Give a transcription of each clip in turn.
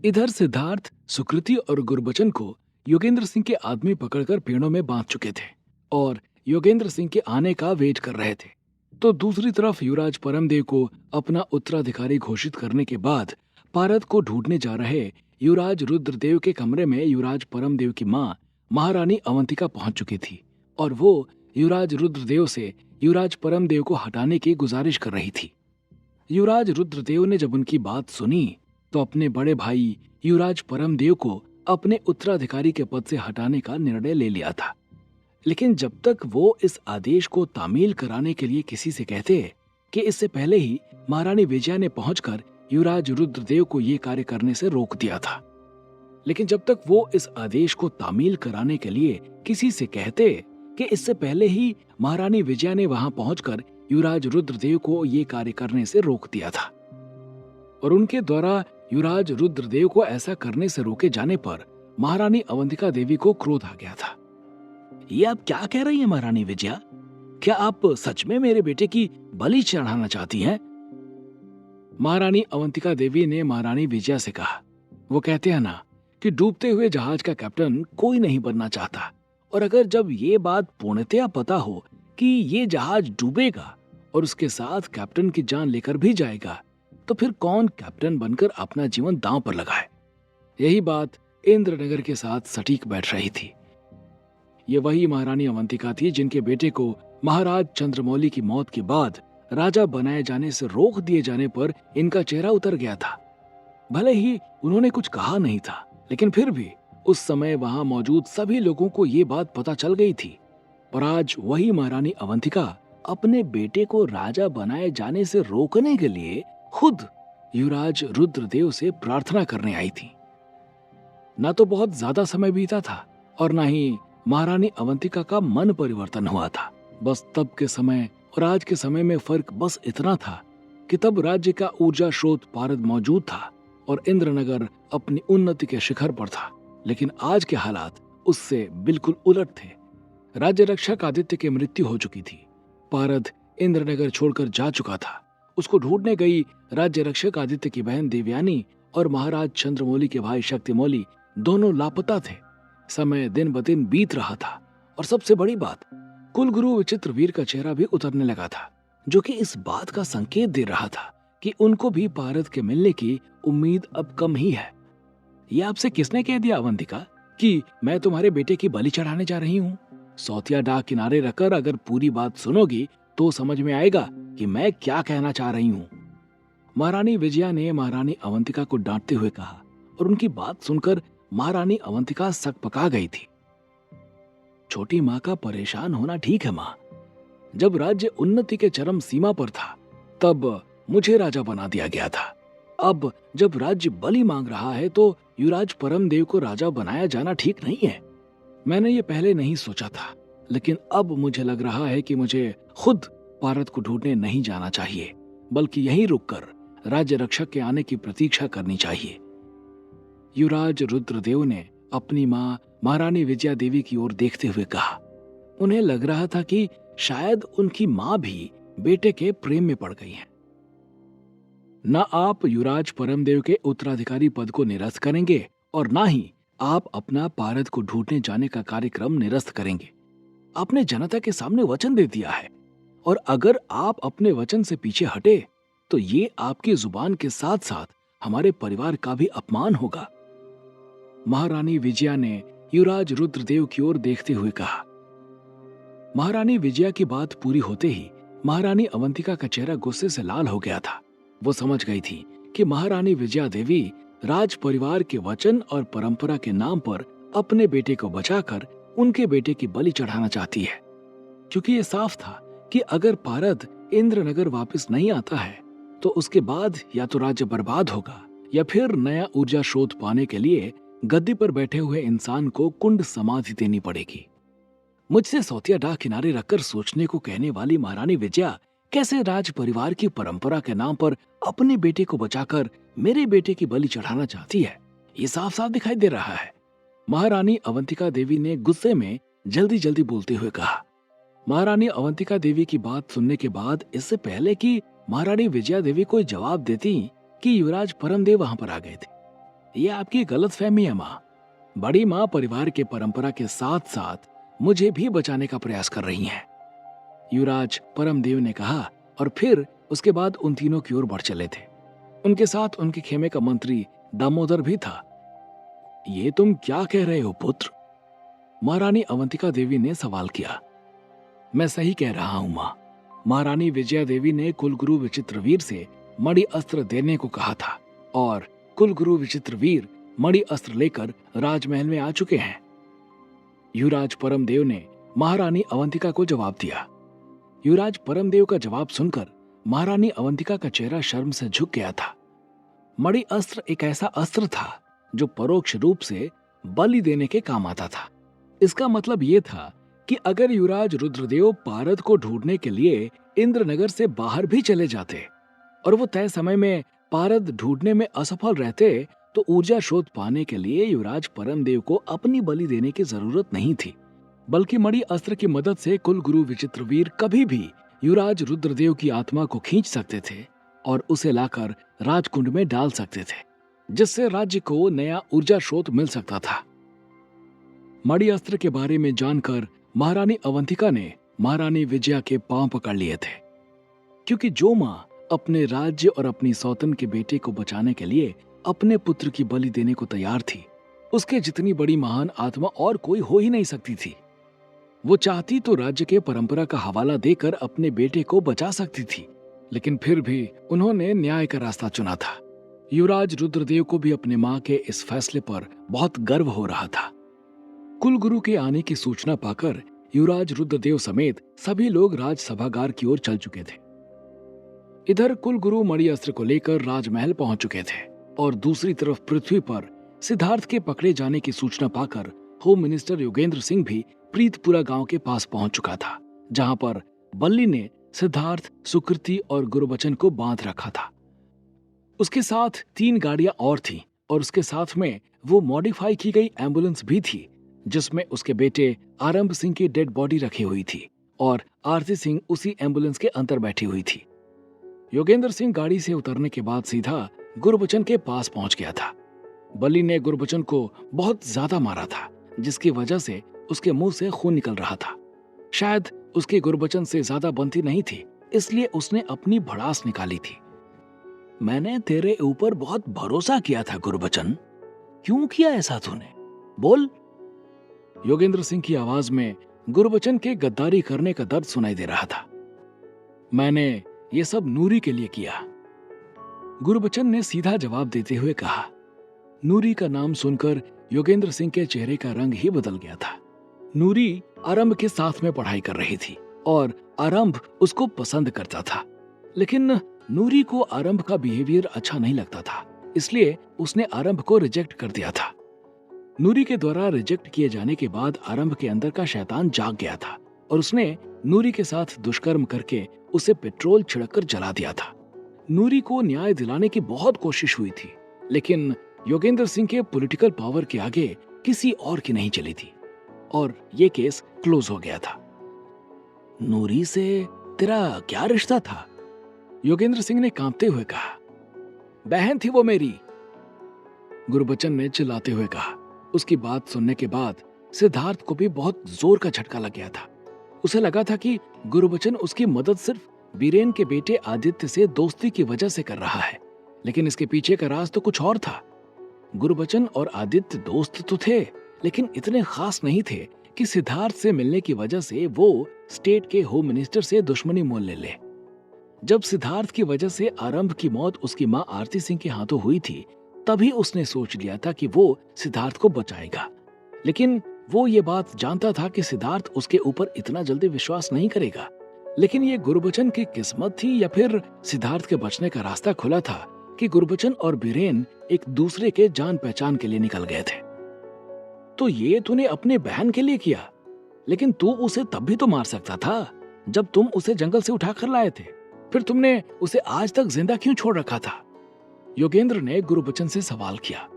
इधर सिद्धार्थ, सुकृति और गुरबचन को योगेंद्र सिंह के आदमी पकड़कर पेड़ों में बांध चुके थे और योगेंद्र सिंह के आने का वेट कर रहे थे। तो दूसरी तरफ युवराज परमदेव को अपना उत्तराधिकारी घोषित करने के बाद पारद को ढूंढने जा रहे युवराज रुद्रदेव के कमरे में युवराज परमदेव की मां महारानी अवंतिका पहुंच चुकी थी और वो युवराज रुद्रदेव से युवराज परमदेव को हटाने की गुजारिश कर रही थी। युवराज रुद्रदेव ने जब उनकी बात सुनी तो अपने बड़े भाई युवराज परमदेव को अपने उत्तराधिकारी के पद से हटाने का निर्णय ले लिया था। लेकिन जब तक वो इस आदेश को तामील कराने के लिए किसी से कहते कि इससे पहले ही महारानी विजया ने पहुंचकर युवराज रुद्रदेव को ये कार्य करने से रोक दिया था। लेकिन जब तक वो इस आदेश को तामील कराने के लिए किसी से कहते कि इससे पहले ही महारानी विजया ने वहां पहुंचकर युवराज रुद्रदेव को ये कार्य करने से रोक दिया था और उनके द्वारा युवराज रुद्रदेव को ऐसा करने से रोके जाने पर महारानी अवंतिका देवी को क्रोध आ गया था। ये आप क्या कह रही हैं महारानी विजया? क्या आप सच में मेरे बेटे की बलि चढ़ाना चाहती हैं? महारानी अवंतिका देवी ने महारानी विजया से कहा, वो कहते हैं ना कि डूबते हुए जहाज का कैप्टन कोई नहीं बनना चाहता, और अगर जब ये बात पूर्णतया पता हो कि ये जहाज डूबेगा और उसके साथ कैप्टन की जान लेकर भी जाएगा, तो फिर कौन कैप्टन बनकर अपना जीवन दांव पर लगाए? यही बात इंद्रनगर के साथ सटीक बैठ रही थी। ये वही महारानी अवंतिका थी जिनके बेटे को महाराज चंद्रमौली की मौत के बाद राजा बनाए जाने से रोक दिए जाने पर इनका चेहरा उतर गया था। भले ही उन्होंने कुछ कहा नहीं था, लेकिन फिर भी उस समय वहां मौजूद सभी लोगों को ये बात पता चल गई थी। और आज वही महारानी अवंतिका अपने बेटे को राजा बनाए जाने से रोकने के लिए खुद युवराज रुद्रदेव से प्रार्थना करने आई थी। ना तो बहुत ज्यादा समय बीता था और ना ही महारानी अवंतिका का मन परिवर्तन हुआ था। बस तब के समय और आज के समय में फर्क बस इतना था कि तब राज्य का ऊर्जा स्रोत पारद मौजूद था और इंद्रनगर अपनी उन्नति के शिखर पर था। लेकिन आज के हालात उससे बिल्कुल उलट थे। राज्य रक्षक आदित्य की मृत्यु हो चुकी थी। पारद इंद्रनगर छोड़कर जा चुका था। उसको ढूंढने गई राज्य रक्षक आदित्य की बहन देवयानी और महाराज चंद्रमौली के भाई शक्तिमौली दोनों लापता थे। समय दिन ब दिन बीत रहा था और सबसे बड़ी बात, कुलगुरु विचित्रवीर का चेहरा भी उतरने लगा था, जो कि इस बात का संकेत दे रहा था कि उनको भी पारद के मिलने की उम्मीद अब कम ही है। ये आपसे किसने कह दिया अवंतिका कि मैं तुम्हारे बेटे की बलि चढ़ाने जा रही हूँ? सौतिया डाक किनारे रखकर अगर पूरी बात सुनोगी तो समझ में आएगा कि मैं क्या कहना चाह रही हूँ। महारानी विजया ने महारानी अवंतिका को डांटते हुए कहा और उनकी बात सुनकर महारानी अवंतिका सकपका गई थी। छोटी माँ का परेशान होना ठीक है माँ। जब राज्य उन्नति के चरम सीमा पर था तब मुझे राजा बना दिया गया था। अब जब राज्य बलि मांग रहा है तो युवराज परमदेव को राजा बनाया जाना ठीक नहीं है। मैंने ये पहले नहीं सोचा था, लेकिन अब मुझे लग रहा है कि मुझे खुद पारद को ढूंढने नहीं जाना चाहिए, बल्कि यहीं रुककर राज्य रक्षक के आने की प्रतीक्षा करनी चाहिए। युवराज रुद्रदेव ने अपनी मां महारानी विजया देवी की ओर देखते हुए कहा। उन्हें लग रहा था कि शायद उनकी मां भी बेटे के प्रेम में पड़ गई हैं। न आप युवराज परमदेव के उत्तराधिकारी पद को निरस्त करेंगे और ना ही आप अपना पारद को ढूंढने जाने का कार्यक्रम निरस्त करेंगे। आपने जनता के सामने वचन दे दिया है और अगर आप अपने वचन से पीछे हटे तो ये आपकी जुबान के साथ साथ हमारे परिवार का भी अपमान होगा। महारानी विजया ने युवराज रुद्रदेव की ओर देखते हुए कहा। महारानी विजया की बात पूरी होते ही महारानी अवंतिका का चेहरा गुस्से से लाल हो गया था। वो समझ गई थी कि महारानी विजया देवी राज परिवार के वचन और परंपरा के नाम पर अपने बेटे को बचाकर उनके बेटे की बलि चढ़ाना चाहती है, क्योंकि ये साफ था कि अगर पारद इंद्रनगर वापस नहीं आता है तो उसके बाद या तो राज्य बर्बाद होगा या फिर नया ऊर्जा स्रोत पाने के लिए गद्दी पर बैठे हुए इंसान को कुंड समाधि देनी पड़ेगी। मुझसे सौतिया डाक किनारे रखकर सोचने को कहने वाली महारानी विजया कैसे राज परिवार की परंपरा के नाम पर अपने बेटे को बचाकर मेरे बेटे की बलि चढ़ाना चाहती है, ये साफ साफ दिखाई दे रहा है। महारानी अवंतिका देवी ने गुस्से में जल्दी जल्दी बोलते हुए कहा। महारानी अवंतिका देवी की बात सुनने के बाद इससे पहले कि महारानी विजया देवी कोई जवाब देती कि युवराज परमदेव वहां पर आ गए थे। ये आपकी गलतफहमी है माँ। बड़ी माँ परिवार के परंपरा के साथ साथ मुझे भी बचाने का प्रयास कर रही हैं। युवराज परमदेव ने कहा और फिर उसके बाद उन तीनों की ओर बढ़ चले थे। उनके साथ उनके खेमे का मंत्री दामोदर भी था। ये तुम क्या कह रहे हो पुत्र? महारानी अवंतिका देवी ने सवाल किया। मैं सही कह रहा हूं मां। महारानी विजया देवी ने कुलगुरु विचित्रवीर से मणि अस्त्र देने को कहा था और कुलगुरु विचित्रवीर मणि अस्त्र लेकर राजमहल में आ चुके हैं। युवराज परमदेव ने महारानी अवंतिका को जवाब दिया। युवराज परमदेव का जवाब सुनकर महारानी अवंतिका का चेहरा शर्म से झुक गया था। मणि अस्त्र एक ऐसा अस्त्र था जो परोक्ष रूप से बलि देने के काम आता था। इसका मतलब यह था कि अगर युवराज रुद्रदेव पारद को ढूंढने के लिए इंद्रनगर से बाहर भी चले जाते और वो तय समय में पारद ढूंढने में असफल रहते तो ऊर्जा स्रोत पाने के लिए युवराज परमदेव को अपनी बलि देने की जरूरत नहीं थी, बल्कि मणि अस्त्र की मदद से कुलगुरु विचित्रवीर कभी भी युवराज रुद्रदेव की आत्मा को खींच सकते थे और उसे लाकर राजकुंड में डाल सकते थे, जिससे राज्य को नया ऊर्जा स्रोत मिल सकता था। मणि अस्त्र के बारे में जानकर महारानी अवंतिका ने महारानी विजया के पांव पकड़ लिए थे, क्योंकि जो मां अपने राज्य और अपनी सौतन के बेटे को बचाने के लिए अपने पुत्र की बलि देने को तैयार थी, उसके जितनी बड़ी महान आत्मा और कोई हो ही नहीं सकती थी। वो चाहती तो राज्य के परंपरा का हवाला देकर अपने बेटे को बचा सकती थी, लेकिन फिर भी उन्होंने न्याय का रास्ता चुना था। युवराज रुद्रदेव को भी अपने मां के इस फैसले पर बहुत गर्व हो रहा था। कुलगुरु के आने की सूचना पाकर युवराज रुद्रदेव समेत सभी लोग राज सभागार की ओर चल चुके थे। इधर कुलगुरु मणि अस्त्र को लेकर राजमहल पहुंच चुके थे और दूसरी तरफ पृथ्वी पर सिद्धार्थ के पकड़े जाने की सूचना पाकर होम मिनिस्टर योगेंद्र सिंह भी प्रीतपुरा गांव के पास पहुंच चुका था, जहां पर बल्ली ने सिद्धार्थ, सुकृति और गुरबचन को बांध रखा था। उसके साथ 3 गाड़ियां और थीं और उसके साथ में वो मॉडिफाई की गई एम्बुलेंस भी थी, जिसमें उसके बेटे आरंभ सिंह की डेड बॉडी रखी हुई थी और आरती सिंह उसी एम्बुलेंस के अंदर बैठी हुई थी। योगेंद्र सिंह गाड़ी से उतरने के बाद सीधा गुरबचन के पास पहुंच गया था। बल्ली ने गुरबचन को बहुत ज्यादा मारा था, जिसकी वजह से उसके मुंह से खून निकल रहा था। शायद उसकी गुरबचन से ज्यादा बनती नहीं थी, इसलिए उसने अपनी भड़ास निकाली थी। मैंने तेरे ऊपर बहुत भरोसा किया था गुरबचन, क्यों किया ऐसा तूने? बोल। योगेंद्र सिंह की आवाज में गुरबचन के गद्दारी करने का दर्द सुनाई दे रहा था। मैंने ये सब नूरी के लिए किया, गुरबचन ने सीधा जवाब देते हुए कहा। नूरी का नाम सुनकर योगेंद्र सिंह के चेहरे का रंग ही बदल गया था। नूरी आरंभ के साथ में पढ़ाई कर रही थी और आरंभ उसको पसंद करता था, लेकिन नूरी को आरंभ का बिहेवियर अच्छा नहीं लगता था, इसलिए उसने आरंभ को रिजेक्ट कर दिया था। नूरी के द्वारा रिजेक्ट किए जाने के बाद आरंभ के अंदर का शैतान जाग गया था और उसने नूरी के साथ दुष्कर्म करके उसे पेट्रोल छिड़ककर जला दिया था। नूरी को न्याय दिलाने की बहुत कोशिश हुई थी, लेकिन योगेंद्र सिंह के पॉलिटिकल पावर के आगे किसी और की नहीं चली थी और ये केस क्लोज हो गया था। नूरी से तेरा क्या रिश्ता था? योगेंद्र सिंह ने कांपते हुए कहा। बहन थी वो मेरी, गुरबचन ने चिल्लाते हुए कहा। उसकी बात सुनने के बाद सिद्धार्थ को भी बहुत जोर का झटका लग गया था। उसे लगा था कि गुरबचन उसकी मदद सिर्फ बीरेन के बेटे आदित्य से दोस्ती की वजह से कर रहा है, लेकिन इसके पीछे का राज तो कुछ और था। गुरबचन और आदित्य दोस्त तो थे, लेकिन इतने खास नहीं थे कि सिद्धार्थ से मिलने की वजह से वो स्टेट के होम मिनिस्टर से दुश्मनी मोल ले। जब सिद्धार्थ की वजह से आरंभ की मौत उसकी मां आरती सिंह के हाथों हुई थी, तभी उसने सोच लिया था कि वो सिद्धार्थ को बचाएगा, लेकिन वो ये बात जानता था कि सिद्धार्थ उसके ऊपर इतना जल्दी विश्वास नहीं करेगा। लेकिन ये गुरबचन की किस्मत थी या फिर सिद्धार्थ के बचने का रास्ता खुला था कि गुरबचन और बीरेन एक दूसरे के जान पहचान के लिए निकल गए थे। तो ये तूने अपने बहन के लिए किया, लेकिन तू उसे तब भी तो मार सकता था जब तुम उसे जंगल से उठाकर लाए थे। फिर तुमने उसे आज तक जिंदा क्यों छोड़ रखा था? योगेंद्र ने गुरबचन से सवाल किया।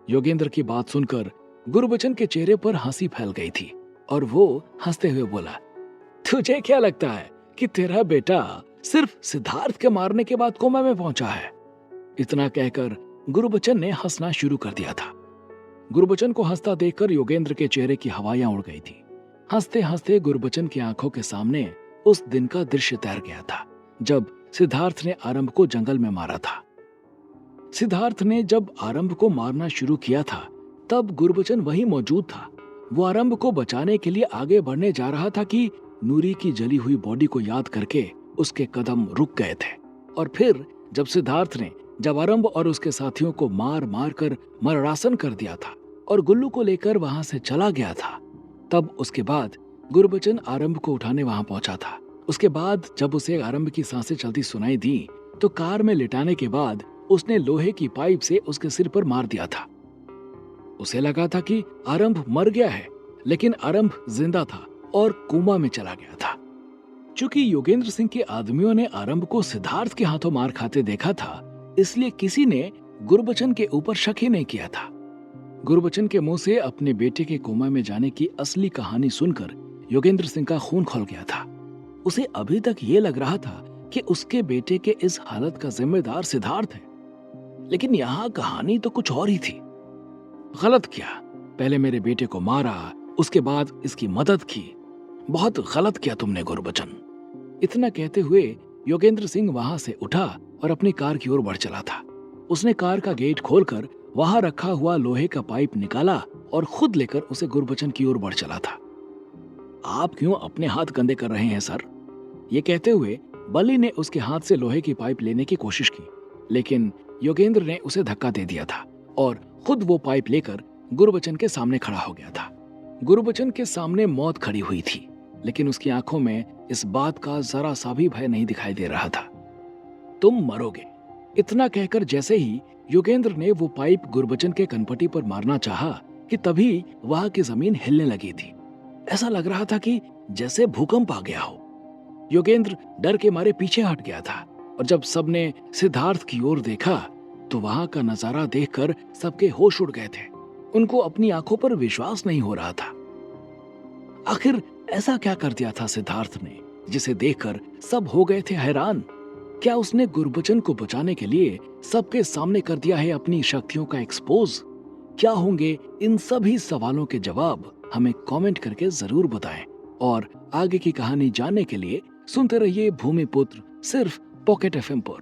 योगेंद्र की बात सुनकर गुरबचन के चेहरे पर हंसी फैल गई थी और वो हंसते हुए बोला, तुझे क्या लगता है कि तेरा बेटा सिर्फ सिद्धार्थ के मारने के बाद कोमा में पहुंचा है? इतना कहकर गुरबचन ने हंसना शुरू कर दिया था। गुरबचन को हंसता देखकर योगेंद्र के चेहरे की हवाइयां उड़ गई थी। हंसते हंसते गुरबचन की आंखों के सामने उस दिन का दृश्य तैर गया था जब सिद्धार्थ ने आरंभ को जंगल में मारा था। सिद्धार्थ ने जब आरंभ को मारना शुरू किया था तब गुरबचन वहीं मौजूद था। वो आरंभ को बचाने के लिए आगे बढ़ने जा रहा था कि नूरी की जली हुई बॉडी को याद करके उसके कदम रुक गए थे। और फिर जब सिद्धार्थ ने जब आरंभ और उसके साथियों को मार मार कर मरणासन कर दिया था और गुल्लू को लेकर वहां से चला गया था, तब उसके बाद गुरबचन आरंभ को उठाने वहां पहुंचा था। उसके बाद जब उसे आरंभ की सांसें चलती सुनाई दी तो कार में लिटाने के बाद उसने लोहे की पाइप से उसके सिर पर मार दिया था। उसे लगा था कि आरंभ मर गया है, लेकिन आरंभ जिंदा था और कोमा में चला गया था। चूंकि योगेंद्र सिंह के आदमियों ने आरंभ को सिद्धार्थ के हाथों मार खाते देखा था, इसलिए किसी ने गुरबचन के ऊपर शक ही नहीं किया था। गुरबचन के मुंह से अपने बेटे के कोमा में जाने की असली कहानी सुनकर योगेंद्र सिंह का खून खौल गया था। उसे अभी तक ये लग रहा था कि उसके बेटे के इस हालत का जिम्मेदार सिद्धार्थ है, लेकिन यहाँ कहानी तो कुछ और ही थी। गलत किया, पहले मेरे बेटे को मारा, उसके बाद इसकी मदद की। बहुत गलत किया तुमने गुरबचन। इतना कहते हुए योगेंद्र सिंह वहां से उठा और अपनी कार की ओर बढ़ चला था। उसने कार का गेट खोलकर वहां रखा हुआ लोहे का पाइप निकाला और खुद लेकर उसे गुरबचन की ओर बढ़ चला था। आप क्यों अपने हाथ गंदे कर रहे हैं सर? ये कहते हुए बली ने उसके हाथ से लोहे की पाइप लेने की कोशिश की, लेकिन योगेंद्र ने उसे धक्का दे दिया था और खुद वो पाइप लेकर गुरबचन के सामने खड़ा हो गया था। गुरबचन के सामने मौत खड़ी हुई थी, लेकिन उसकी आंखों में इस बात का जरा सा भी भय नहीं दिखाई दे रहा था। तुम मरोगे, इतना कहकर जैसे ही योगेंद्र ने वो पाइप गुरबचन के कनपटी पर मारना चाहा कि तभी वहां की जमीन हिलने लगी थी। ऐसा लग रहा था कि जैसे भूकंप आ गया हो। योगेंद्र डर के मारे पीछे हट गया था और जब सबने सिद्धार्थ की ओर देखा तो वहां का नजारा देखकर सबके होश उड़ गए थे। उनको अपनी आंखों पर विश्वास नहीं हो रहा था। आखिर ऐसा क्या कर दिया था सिद्धार्थ ने जिसे देखकर सब हो गए थे हैरान? क्या उसने गुरबचन को बचाने के लिए सबके सामने कर दिया है अपनी शक्तियों का एक्सपोज? क्या होंगे इन सभी सवालों के जवाब? हमें कमेंट करके जरूर बताएं और आगे की कहानी जानने के लिए सुनते रहिए भूमिपुत्र सिर्फ पॉकेट एफएम पर।